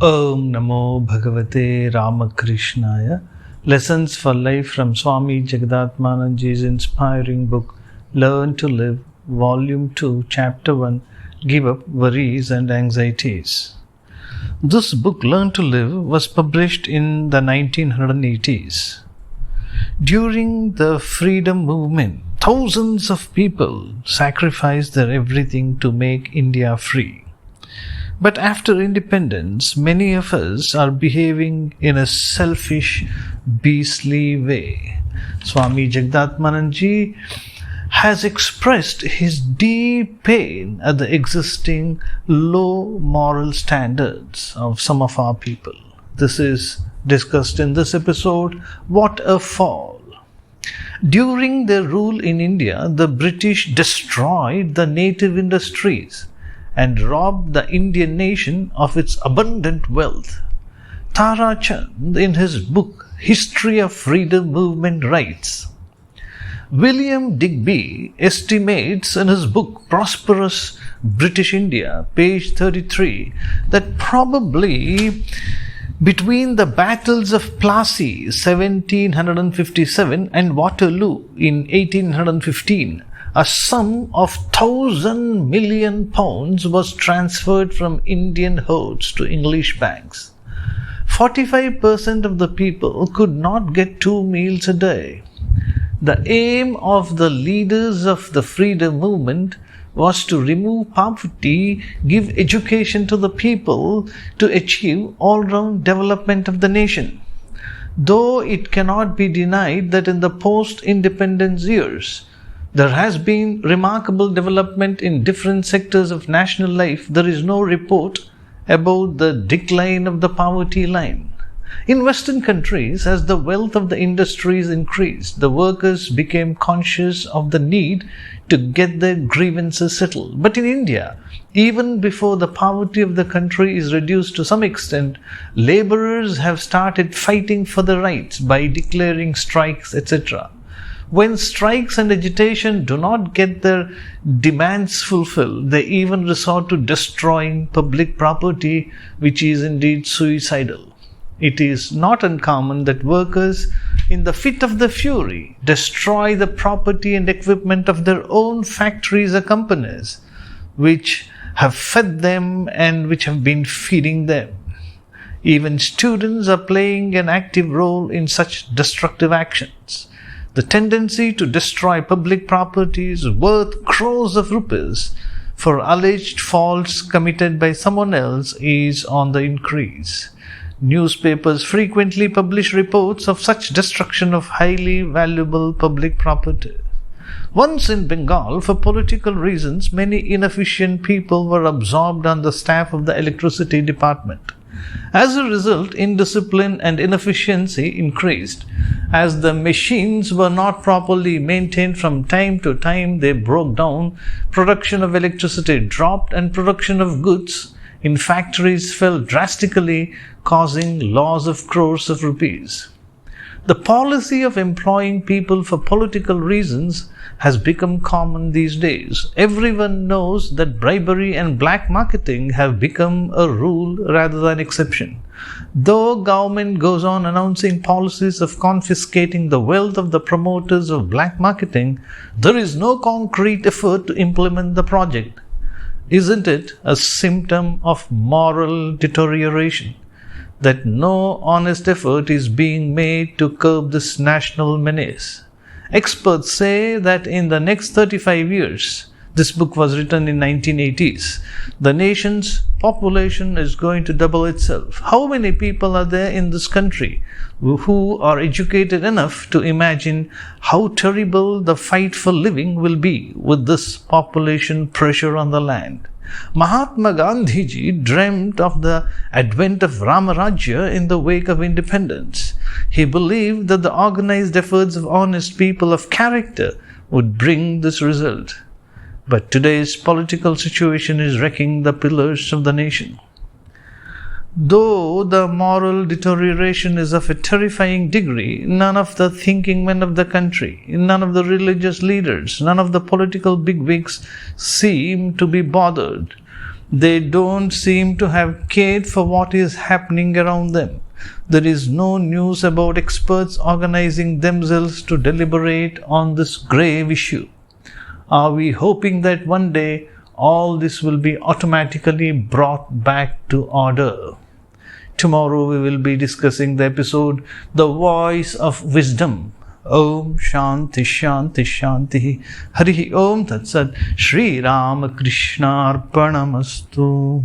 Om Namo Bhagavate Ramakrishnaya. Lessons for Life from Swami Jagatmananji's inspiring book Learn to Live, Volume 2, Chapter 1, Give Up Worries and Anxieties. This book, Learn to Live, was published in the 1980s. During the freedom movement, thousands of people sacrificed their everything to make India free. But after independence, many of us are behaving in a selfish, beastly way. Swami Jagatmananji has expressed his deep pain at the existing low moral standards of some of our people. This is discussed in this episode, What a Fall. During their rule in India, the British destroyed the native industries and robbed the Indian nation of its abundant wealth. Tara Chand, in his book History of Freedom Movement, writes, William Digby estimates in his book Prosperous British India, page 33, that probably between the battles of Plassey 1757 and Waterloo in 1815, a sum of 1,000 million pounds was transferred from Indian hoards to English banks. 45% of the people could not get 2 meals a day. The aim of the leaders of the freedom movement was to remove poverty, give education to the people to achieve all-round development of the nation. Though it cannot be denied that in the post-independence years, there has been remarkable development in different sectors of national life, there is no report about the decline of the poverty line. In Western countries, as the wealth of the industries increased, the workers became conscious of the need to get their grievances settled. But in India, even before the poverty of the country is reduced to some extent, laborers have started fighting for their rights by declaring strikes, etc. When strikes and agitation do not get their demands fulfilled, they even resort to destroying public property, which is indeed suicidal. It is not uncommon that workers, in the fit of the fury, destroy the property and equipment of their own factories or companies, which have fed them and which have been feeding them. Even students are playing an active role in such destructive actions. The tendency to destroy public properties worth crores of rupees for alleged faults committed by someone else is on the increase. Newspapers frequently publish reports of such destruction of highly valuable public property. Once in Bengal, for political reasons, many inefficient people were absorbed on the staff of the electricity department. As a result, indiscipline and inefficiency increased. As the machines were not properly maintained, from time to time they broke down, production of electricity dropped and production of goods in factories fell drastically, causing loss of crores of rupees. The policy of employing people for political reasons has become common these days. Everyone knows that bribery and black marketing have become a rule rather than exception. Though government goes on announcing policies of confiscating the wealth of the promoters of black marketing, there is no concrete effort to implement the project. Isn't it a symptom of moral deterioration that no honest effort is being made to curb this national menace? Experts say that in the next 35 years, this book was written in 1980s, the nation's population is going to double itself. How many people are there in this country who are educated enough to imagine how terrible the fight for living will be with this population pressure on the land? Mahatma Gandhi ji dreamt of the advent of Ramarajya in the wake of independence. He believed that the organized efforts of honest people of character would bring this result. But today's political situation is wrecking the pillars of the nation. Though the moral deterioration is of a terrifying degree, none of the thinking men of the country, none of the religious leaders, none of the political bigwigs seem to be bothered. They don't seem to have cared for what is happening around them. There is no news about experts organizing themselves to deliberate on this grave issue. Are we hoping that one day all this will be automatically brought back to order? Tomorrow we will be discussing the episode The Voice of Wisdom. Om Shanti Shanti Shanti. Hari Om Tat Sat. Shri Ramakrishna Arpanamastu.